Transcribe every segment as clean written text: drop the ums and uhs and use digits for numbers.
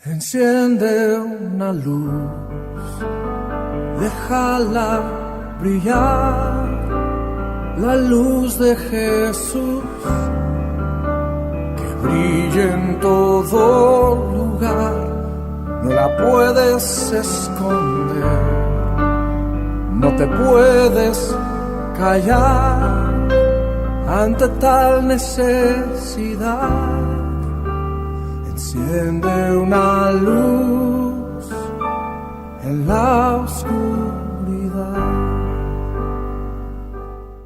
Enciende una luz, déjala brillar, la luz de Jesús, que brille en todo lugar, no la puedes esconder, no te puedes callar ante tal necesidad. Enciende una luz en la oscuridad.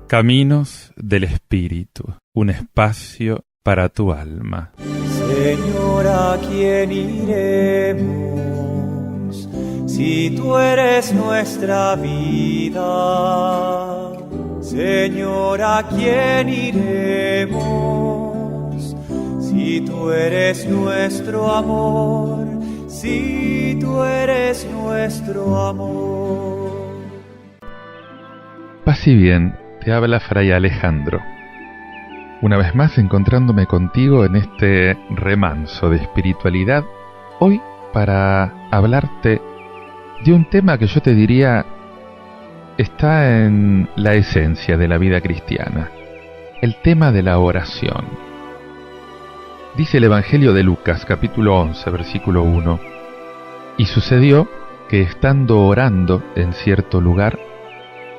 Caminos del Espíritu, un espacio para tu alma. Señor, ¿a quién iremos si tú eres nuestra vida? Señor, ¿a quién iremos si tú eres nuestro amor? Si tú eres nuestro amor. Paz y bien, te habla Fray Alejandro. Una vez más encontrándome contigo en este remanso de espiritualidad, hoy para hablarte de un tema que yo te diría está en la esencia de la vida cristiana, el tema de la oración. Dice el Evangelio de Lucas, capítulo 11, versículo 1, y sucedió que estando orando en cierto lugar,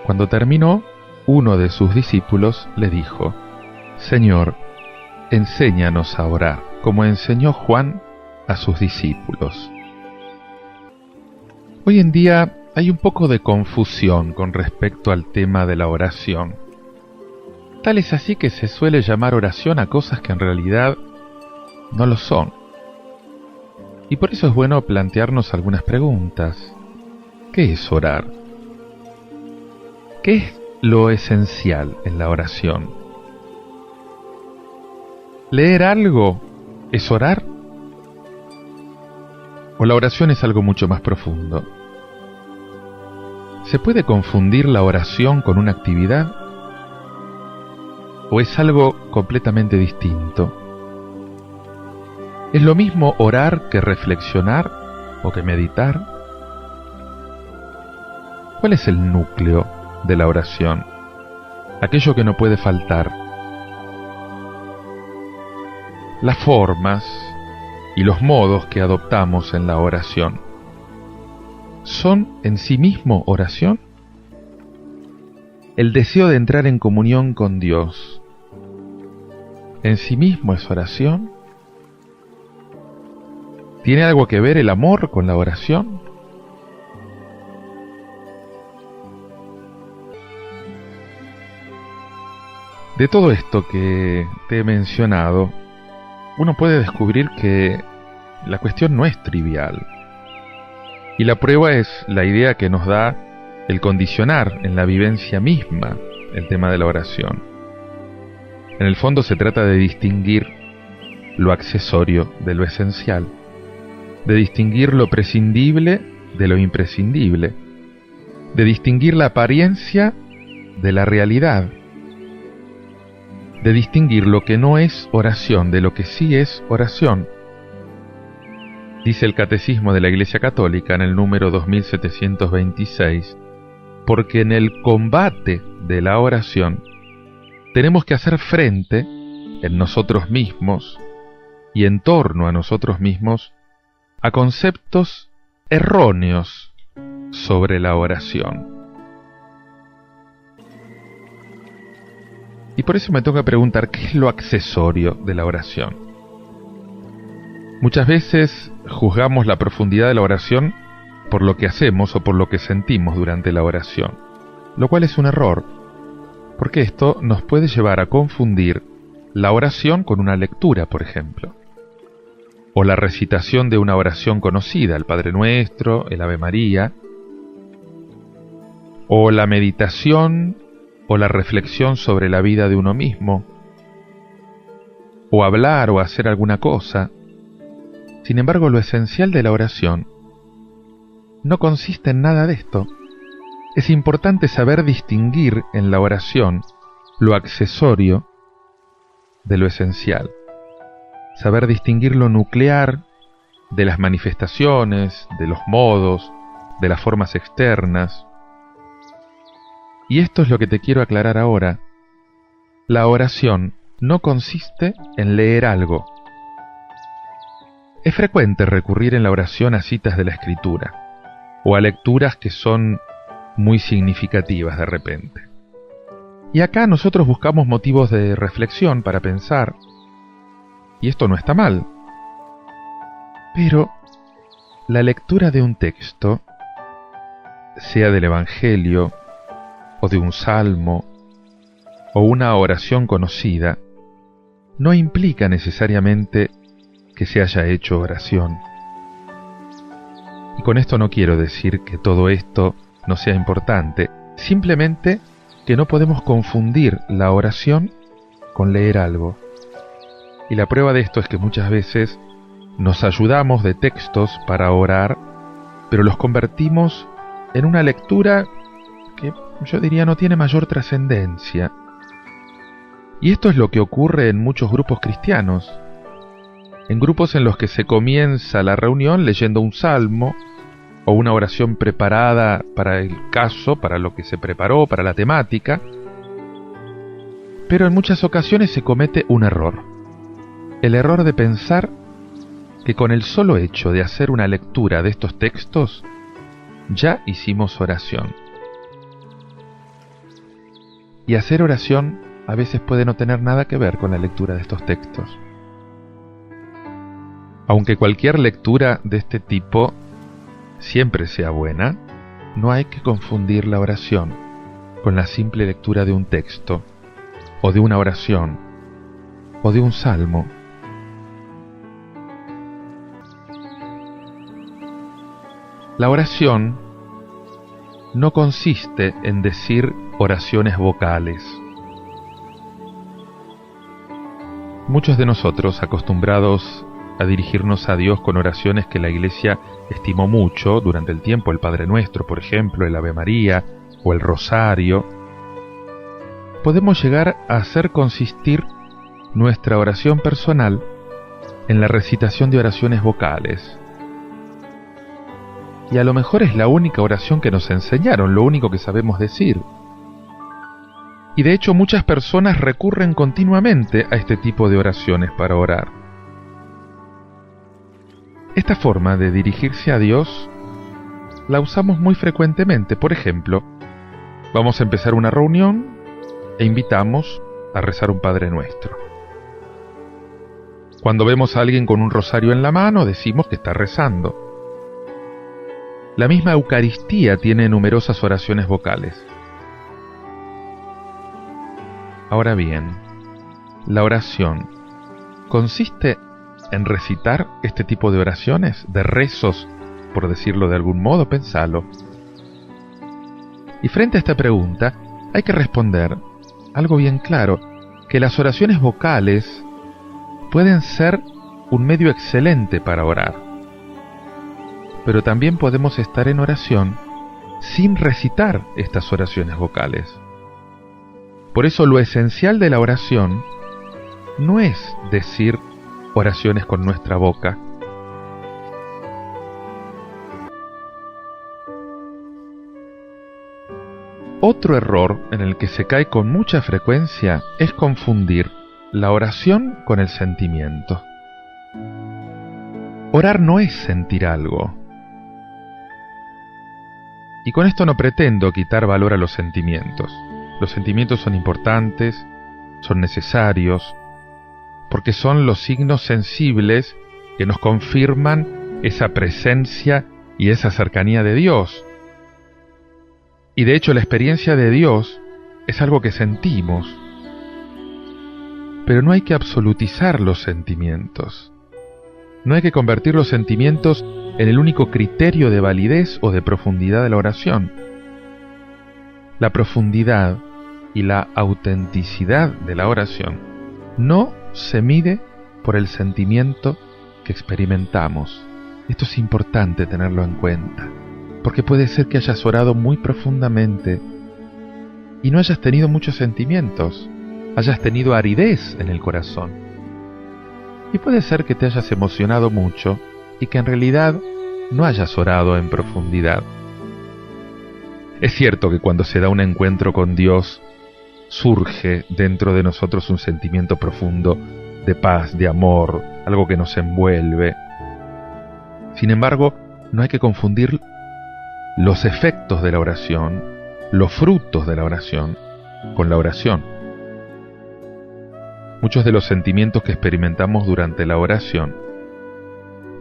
cuando terminó, uno de sus discípulos le dijo: Señor, enséñanos a orar, como enseñó Juan a sus discípulos. Hoy en día hay un poco de confusión con respecto al tema de la oración. Tal es así que se suele llamar oración a cosas que en realidad no lo son. Y por eso es bueno plantearnos algunas preguntas. ¿Qué es orar? ¿Qué es lo esencial en la oración? ¿Leer algo es orar? ¿O la oración es algo mucho más profundo? ¿Se puede confundir la oración con una actividad? ¿O es algo completamente distinto? ¿Es lo mismo orar que reflexionar o que meditar? ¿Cuál es el núcleo de la oración? Aquello que no puede faltar. Las formas y los modos que adoptamos en la oración, ¿son en sí mismo oración? El deseo de entrar en comunión con Dios, ¿en sí mismo es oración? ¿Tiene algo que ver el amor con la oración? De todo esto que te he mencionado, uno puede descubrir que la cuestión no es trivial. Y la prueba es la idea que nos da el condicionar en la vivencia misma el tema de la oración. En el fondo se trata de distinguir lo accesorio de lo esencial, de distinguir lo prescindible de lo imprescindible, de distinguir la apariencia de la realidad, de distinguir lo que no es oración de lo que sí es oración. Dice el Catecismo de la Iglesia Católica en el número 2726, porque en el combate de la oración tenemos que hacer frente en nosotros mismos y en torno a nosotros mismos a conceptos erróneos sobre la oración. Y por eso me toca preguntar, ¿qué es lo accesorio de la oración? Muchas veces juzgamos la profundidad de la oración por lo que hacemos o por lo que sentimos durante la oración, lo cual es un error, porque esto nos puede llevar a confundir la oración con una lectura, por ejemplo, o la recitación de una oración conocida, el Padre Nuestro, el Ave María, o la meditación o la reflexión sobre la vida de uno mismo, o hablar o hacer alguna cosa. Sin embargo, lo esencial de la oración no consiste en nada de esto. Es importante saber distinguir en la oración lo accesorio de lo esencial. Saber distinguir lo nuclear de las manifestaciones, de los modos, de las formas externas. Y esto es lo que te quiero aclarar ahora. La oración no consiste en leer algo. Es frecuente recurrir en la oración a citas de la Escritura, o a lecturas que son muy significativas de repente. Y acá nosotros buscamos motivos de reflexión para pensar, y esto no está mal. Pero la lectura de un texto, sea del Evangelio, o de un salmo, o una oración conocida, no implica necesariamente que se haya hecho oración. Y con esto no quiero decir que todo esto no sea importante, simplemente que no podemos confundir la oración con leer algo. Y la prueba de esto es que muchas veces nos ayudamos de textos para orar, pero los convertimos en una lectura que yo diría no tiene mayor trascendencia. Y esto es lo que ocurre en muchos grupos cristianos, en grupos en los que se comienza la reunión leyendo un salmo o una oración preparada para el caso, para lo que se preparó, para la temática, pero en muchas ocasiones se comete un error, el error de pensar que con el solo hecho de hacer una lectura de estos textos ya hicimos oración. Y hacer oración a veces puede no tener nada que ver con la lectura de estos textos. Aunque cualquier lectura de este tipo siempre sea buena, no hay que confundir la oración con la simple lectura de un texto, o de una oración, o de un salmo. La oración no consiste en decir oraciones vocales. Muchos de nosotros, acostumbrados a dirigirnos a Dios con oraciones que la Iglesia estimó mucho durante el tiempo, el Padre Nuestro, por ejemplo, el Ave María o el Rosario, podemos llegar a hacer consistir nuestra oración personal en la recitación de oraciones vocales. Y a lo mejor es la única oración que nos enseñaron, lo único que sabemos decir. Y de hecho muchas personas recurren continuamente a este tipo de oraciones para orar. Esta forma de dirigirse a Dios la usamos muy frecuentemente. Por ejemplo, vamos a empezar una reunión e invitamos a rezar un Padre Nuestro. Cuando vemos a alguien con un rosario en la mano, decimos que está rezando. La misma Eucaristía tiene numerosas oraciones vocales. Ahora bien, la oración consiste en recitar este tipo de oraciones, de rezos, por decirlo de algún modo, pensalo. Y frente a esta pregunta, hay que responder algo bien claro, que las oraciones vocales pueden ser un medio excelente para orar. Pero también podemos estar en oración sin recitar estas oraciones vocales. Por eso lo esencial de la oración no es decir oraciones con nuestra boca. Otro error en el que se cae con mucha frecuencia es confundir la oración con el sentimiento. Orar no es sentir algo. Y con esto no pretendo quitar valor a los sentimientos. Los sentimientos son importantes, son necesarios, porque son los signos sensibles que nos confirman esa presencia y esa cercanía de Dios. Y de hecho la experiencia de Dios es algo que sentimos. Pero no hay que absolutizar los sentimientos. No hay que convertir los sentimientos en el único criterio de validez o de profundidad de la oración. La profundidad y la autenticidad de la oración no se mide por el sentimiento que experimentamos. Esto es importante tenerlo en cuenta, porque puede ser que hayas orado muy profundamente y no hayas tenido muchos sentimientos, hayas tenido aridez en el corazón. Y puede ser que te hayas emocionado mucho, y que en realidad no hayas orado en profundidad. Es cierto que cuando se da un encuentro con Dios, surge dentro de nosotros un sentimiento profundo de paz, de amor, algo que nos envuelve. Sin embargo, no hay que confundir los efectos de la oración, los frutos de la oración, con la oración. Muchos de los sentimientos que experimentamos durante la oración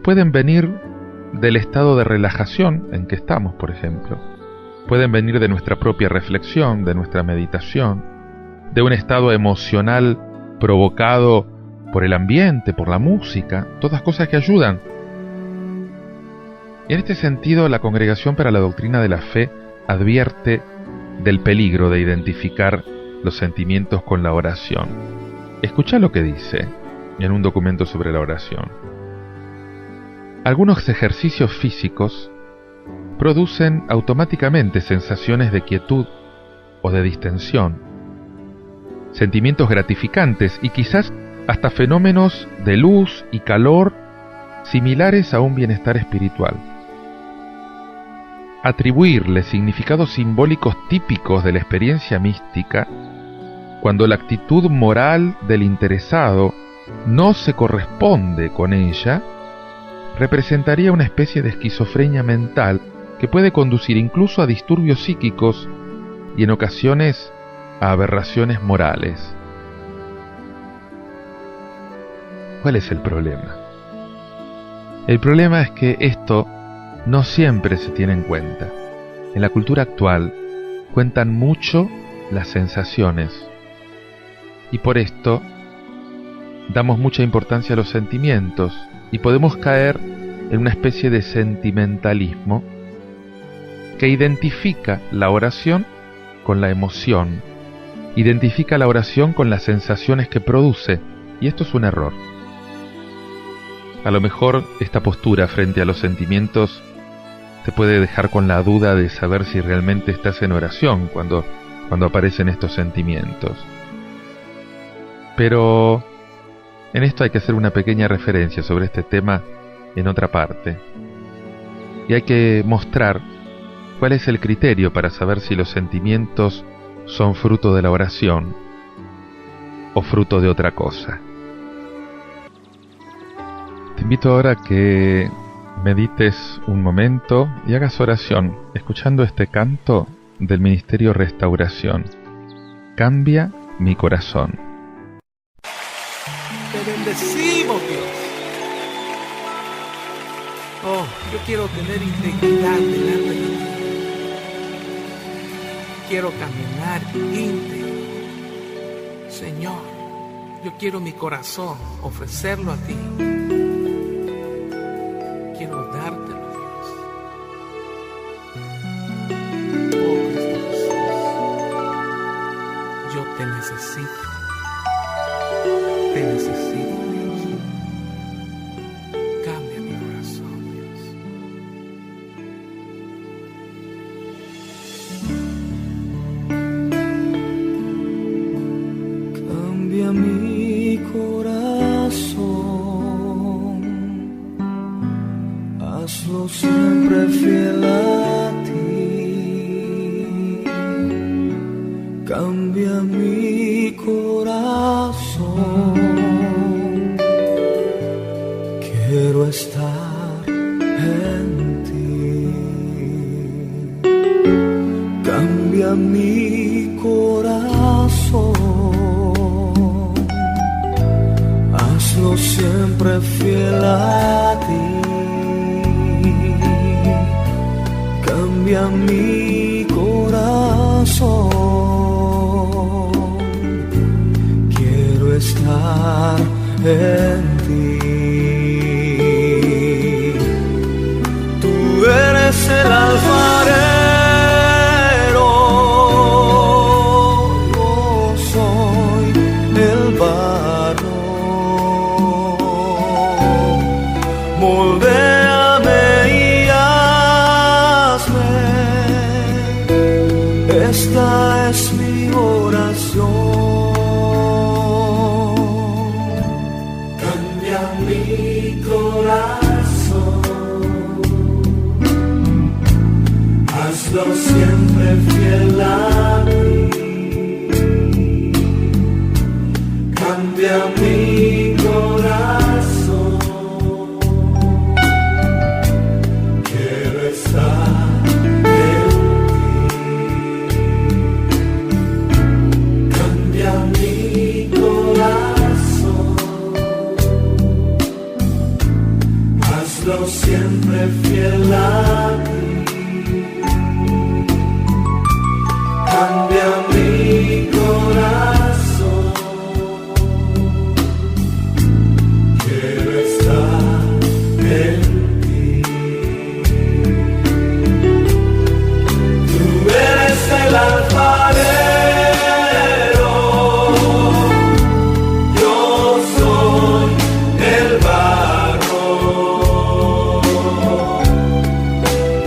pueden venir del estado de relajación en que estamos, por ejemplo. Pueden venir de nuestra propia reflexión, de nuestra meditación, de un estado emocional provocado por el ambiente, por la música, todas cosas que ayudan. Y en este sentido, la Congregación para la Doctrina de la Fe advierte del peligro de identificar los sentimientos con la oración. Escucha lo que dice en un documento sobre la oración. Algunos ejercicios físicos producen automáticamente sensaciones de quietud o de distensión, sentimientos gratificantes y quizás hasta fenómenos de luz y calor similares a un bienestar espiritual. Atribuirle significados simbólicos típicos de la experiencia mística, cuando la actitud moral del interesado no se corresponde con ella, representaría una especie de esquizofrenia mental que puede conducir incluso a disturbios psíquicos y en ocasiones a aberraciones morales. ¿Cuál es el problema? El problema es que esto no siempre se tiene en cuenta. En la cultura actual cuentan mucho las sensaciones y por esto damos mucha importancia a los sentimientos y podemos caer en una especie de sentimentalismo que identifica la oración con la emoción, identifica la oración con las sensaciones que produce, y esto es un error. A lo mejor esta postura frente a los sentimientos te puede dejar con la duda de saber si realmente estás en oración cuando aparecen estos sentimientos. Pero en esto hay que hacer una pequeña referencia sobre este tema en otra parte. Y hay que mostrar cuál es el criterio para saber si los sentimientos son fruto de la oración o fruto de otra cosa. Te invito ahora a que medites un momento y hagas oración escuchando este canto del Ministerio Restauración. Cambia mi corazón. Te bendecimos, Dios. Oh, yo quiero tener integridad delante de ti. Quiero caminar íntegro. Señor, yo quiero mi corazón ofrecerlo a ti. Quiero dártelo, Dios. Oh, Cristo Jesús, yo te necesito. Te necesito, Dios. Cambia mi corazón, Dios. Cambia mi corazón, hazlo siempre fiel a ti. Cambia mi corazón, quiero estar en ti. Cambia mi corazón, hazlo siempre fiel a ti. Cambia mi corazón, quiero estar en ti. Tú eres el alfarero, yo soy el barro. Moldéame y hazme, esta es mi oración. hazlo siempre fiel a ti. Cambia mi corazón, quiero estar en ti. Cambia mi corazón, hazlo siempre fiel a ti. Cambia mi corazón, quiero estar en ti. Tú eres el alfarero, yo soy el barro.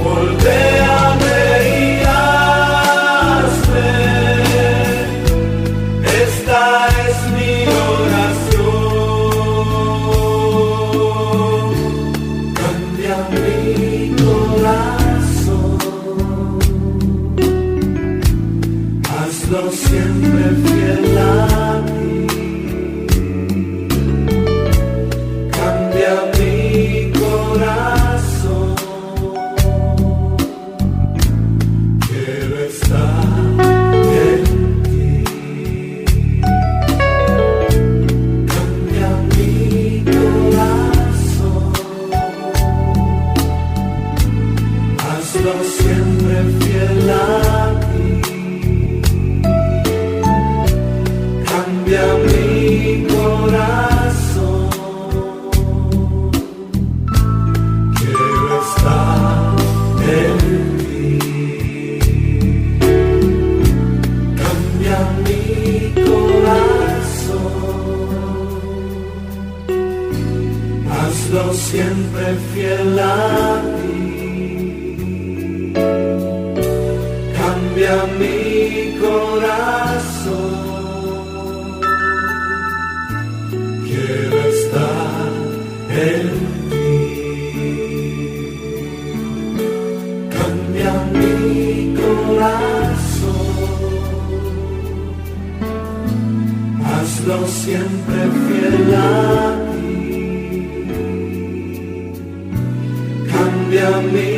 Moldéame y hazme, esta es mi oración. Cambia mi corazón, hazlo siempre fiel a ti. Cambia mi corazón, quiero estar en ti. Cambia mi corazón, hazlo siempre fiel a ti. Cambia mi corazón, quiero estar en ti. Cambia mi corazón, hazlo siempre fiel a ti. Cambia mi corazón, quiero estar en ti. Cambia mi corazón, hazlo siempre fiel a ti. Cambia mi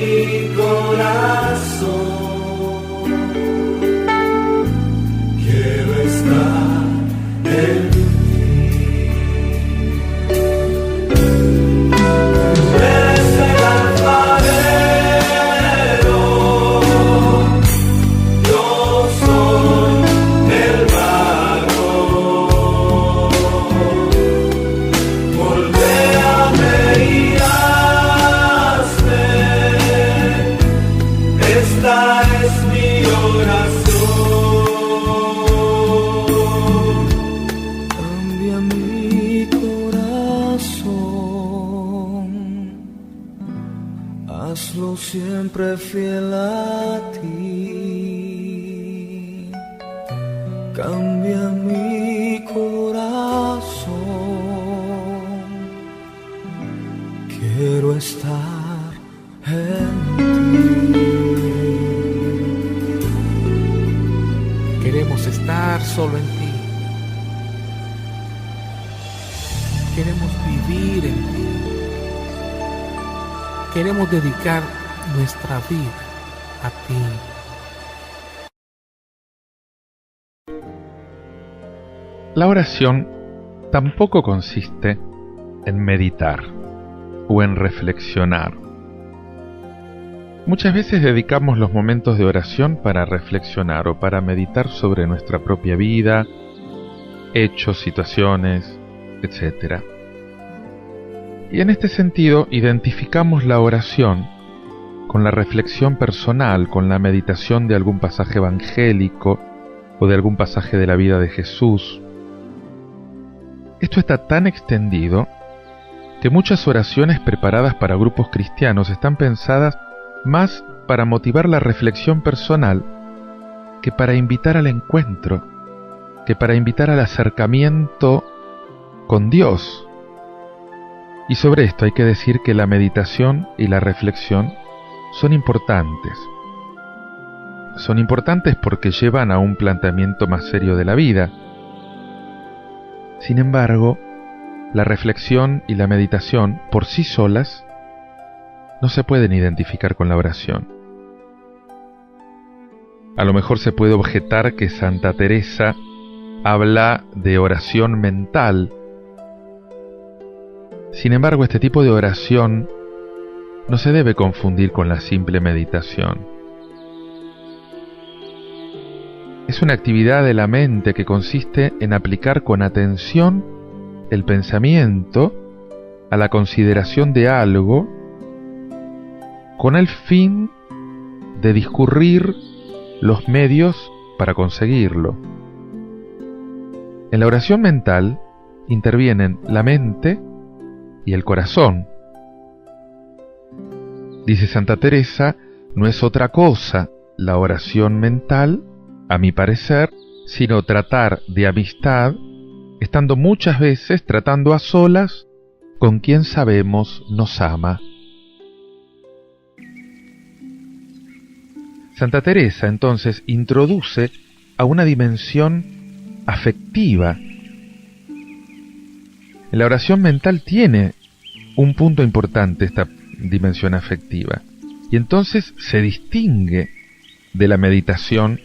corazón, quiero estar en ti. Tú eres el alfarero, yo soy el barro. Moldéame y hazme, esta es mi oración. Cambia mi corazón, hazlo siempre fiel a ti. Cambia mi corazón, quiero estar en ti. Queremos estar solo en ti. Queremos vivir en ti. Queremos dedicar nuestra vida a ti. La oración tampoco consiste en meditar o en reflexionar. Muchas veces dedicamos los momentos de oración para reflexionar o para meditar sobre nuestra propia vida, hechos, situaciones, etc. Y en este sentido identificamos la oración con la reflexión personal, con la meditación de algún pasaje evangélico o de algún pasaje de la vida de Jesús. Esto está tan extendido que muchas oraciones preparadas para grupos cristianos están pensadas más para motivar la reflexión personal que para invitar al encuentro, que para invitar al acercamiento con Dios. Y sobre esto hay que decir que la meditación y la reflexión son importantes. son importantes porque llevan a un planteamiento más serio de la vida. Sin embargo, la reflexión y la meditación por sí solas no se pueden identificar con la oración. A lo mejor se puede objetar que Santa Teresa habla de oración mental. Sin embargo, este tipo de oración no se debe confundir con la simple meditación. Es una actividad de la mente que consiste en aplicar con atención el pensamiento a la consideración de algo con el fin de discurrir los medios para conseguirlo. En la oración mental intervienen la mente y el corazón. Dice Santa Teresa, no es otra cosa la oración mental, a mi parecer, sino tratar de amistad, estando muchas veces tratando a solas con quien sabemos nos ama. Santa Teresa entonces introduce a una dimensión afectiva. En la oración mental tiene un punto importante esta dimensión afectiva, y entonces se distingue de la meditación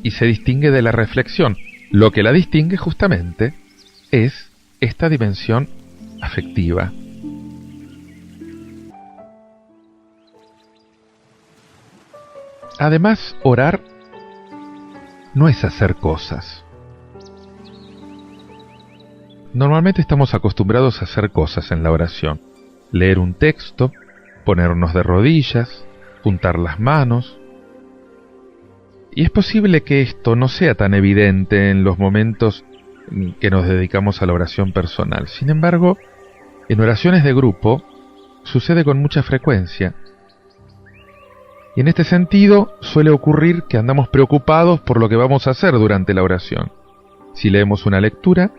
y se distingue de la reflexión. Lo que la distingue justamente es esta dimensión afectiva. Además, orar no es hacer cosas. Normalmente estamos acostumbrados a hacer cosas en la oración. Leer un texto, ponernos de rodillas, juntar las manos. Y es posible que esto no sea tan evidente en los momentos que nos dedicamos a la oración personal. Sin embargo, en oraciones de grupo sucede con mucha frecuencia. Y en este sentido suele ocurrir que andamos preocupados por lo que vamos a hacer durante la oración. Si leemos una lectura,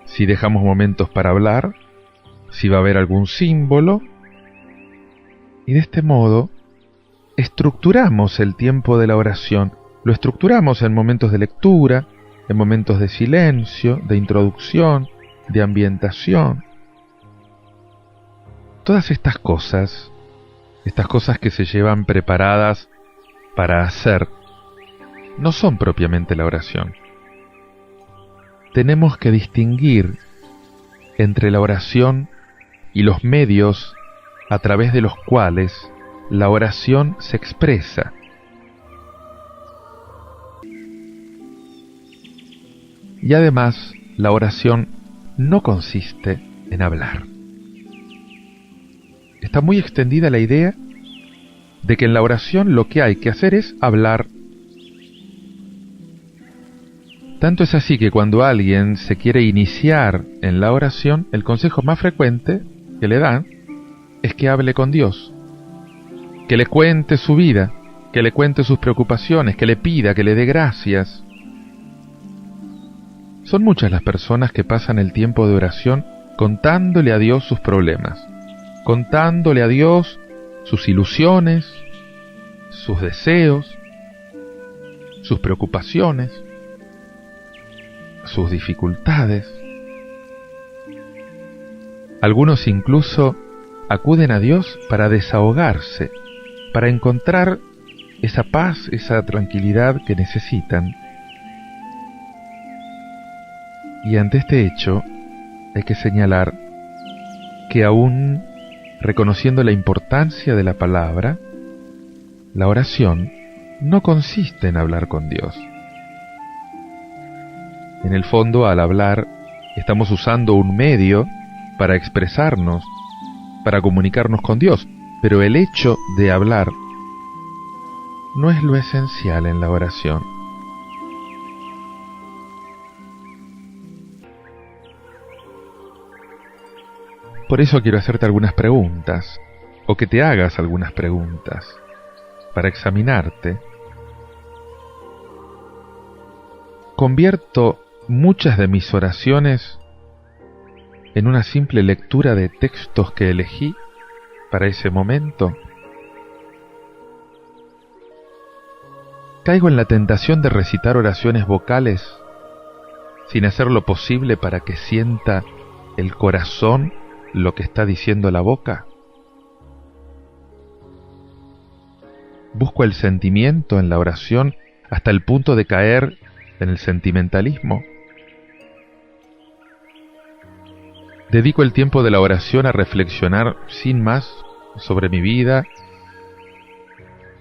si dejamos momentos para hablar, si va a haber algún símbolo. Y de este modo estructuramos el tiempo de la oración. Lo estructuramos en momentos de lectura, en momentos de silencio, de introducción, de ambientación. Todas estas cosas que se llevan preparadas para hacer, no son propiamente la oración. Tenemos que distinguir entre la oración y los medios a través de los cuales la oración se expresa. Y además, la oración no consiste en hablar. Está muy extendida la idea de que en la oración lo que hay que hacer es hablar. Tanto es así que cuando alguien se quiere iniciar en la oración, el consejo más frecuente que le dan es que hable con Dios, que le cuente su vida, que le cuente sus preocupaciones, que le pida, que le dé gracias. Son muchas las personas que pasan el tiempo de oración contándole a Dios sus problemas, contándole a Dios sus ilusiones, sus deseos, sus preocupaciones, sus dificultades. Algunos incluso acuden a Dios para desahogarse, para encontrar esa paz, esa tranquilidad que necesitan. Y ante este hecho hay que señalar que aún reconociendo la importancia de la palabra, la oración no consiste en hablar con Dios. En el fondo, al hablar, estamos usando un medio para expresarnos, para comunicarnos con Dios, pero el hecho de hablar no es lo esencial en la oración. Por eso quiero hacerte algunas preguntas, o que te hagas algunas preguntas, para examinarte. ¿Convierto muchas de mis oraciones en una simple lectura de textos que elegí para ese momento? caigo en la tentación de recitar oraciones vocales sin hacer lo posible para que sienta el corazón lo que está diciendo la boca. Busco el sentimiento en la oración hasta el punto de caer en el sentimentalismo. Dedico el tiempo de la oración a reflexionar sin más sobre mi vida,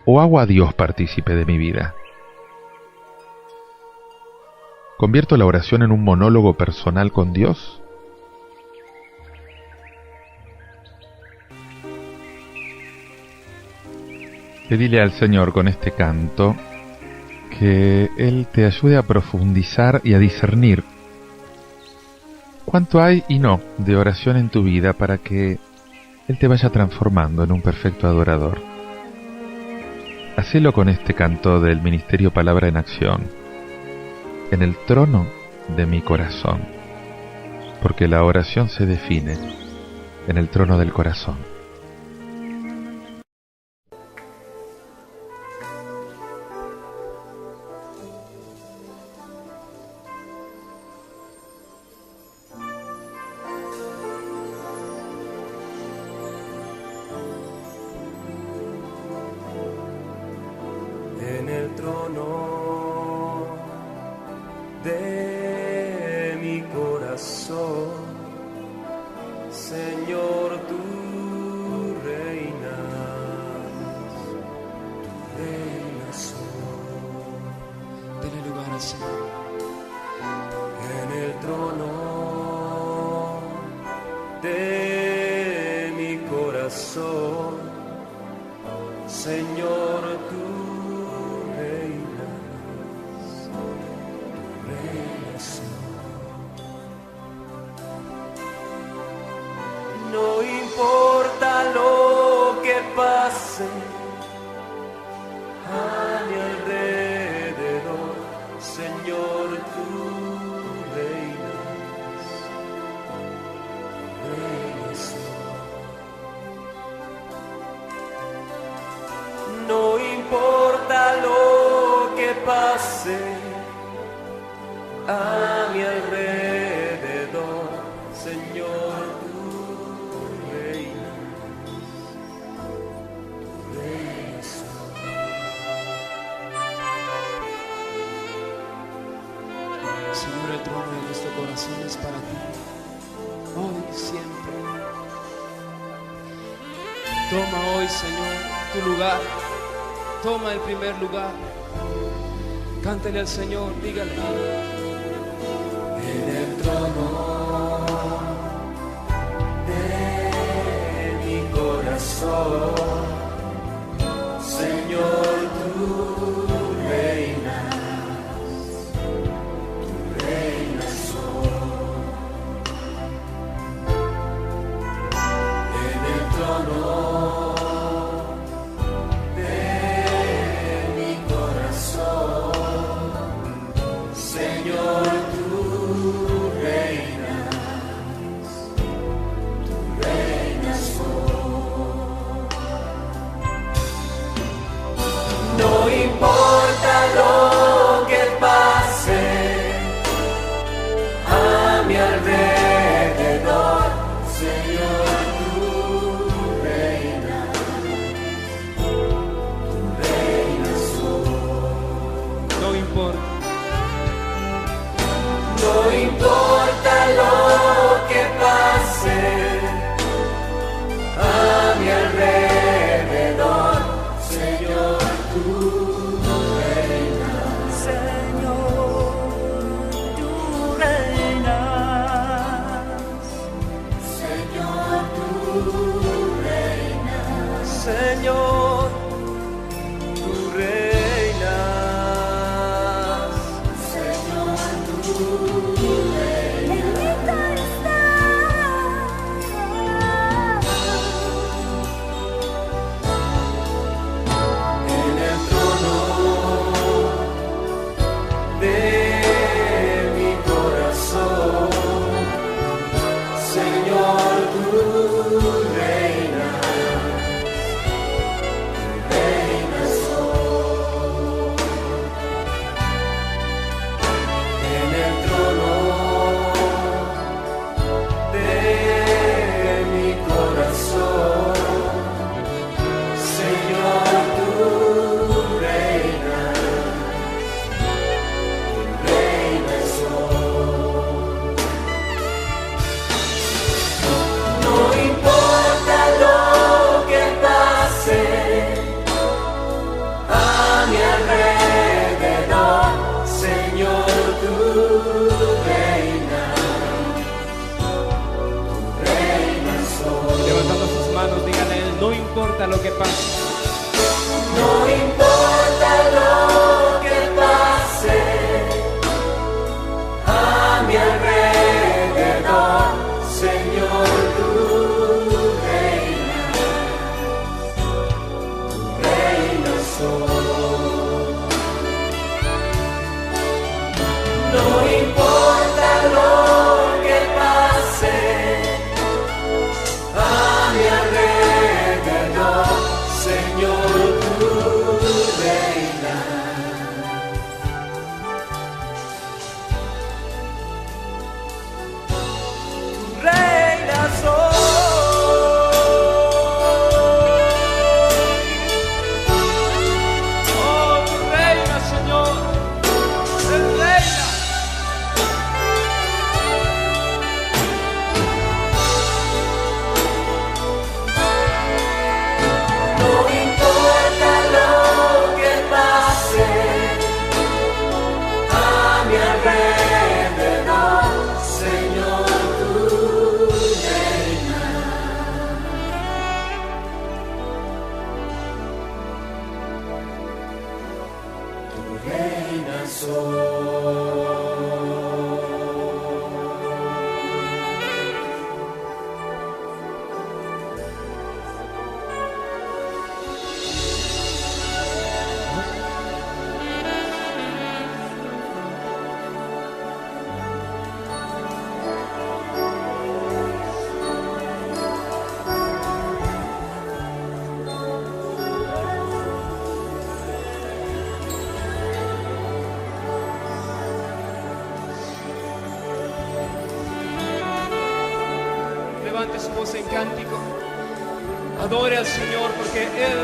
o hago a Dios partícipe de mi vida. ¿Convierto la oración en un monólogo personal con Dios? Pedile al Señor con este canto que Él te ayude a profundizar y a discernir cuánto hay y no de oración en tu vida para que Él te vaya transformando en un perfecto adorador. Hacelo con este canto del Ministerio Palabra en Acción, en el trono de mi corazón, porque la oración se define en el trono del corazón. En el trono de mi corazón, Señor, tú reinas, Dele lugar al Señor. en el trono de mi corazón, Señor, tú no importa lo que pase a mi alrededor, Señor, tú reinas, reinas. No importa lo que pase a mi alrededor, Señor, Señor, el trono de nuestro corazón es para ti, hoy y siempre. Toma hoy, Señor, tu lugar. Toma el primer lugar. Cántale al Señor, dígale. en el trono de mi corazón, Señor, tú reinas. No importa lo que pase a mi alrededor, Señor, tú reinas hoy. No importa. No importa lo que pase a mi alrededor, Señor, tú reinas. Señor, tú reinas. Señor, tú reinas. Señor, tú reinas. Señor, tú en el trono de mi corazón, Señor, tú reinas. importa lo que pase. No importa lo que pase a mi alrededor, Señor, tú reinas hoy. No importa lo que pase a mi alrededor, Señor, tú reinas. Tú reinas hoy. Oh, tú reinas, Señor. Él reina. No importa lo que pase a mi alrededor, Señor, tú reinas hoy. Levante su voz en cántico. Adore al Señor porque Él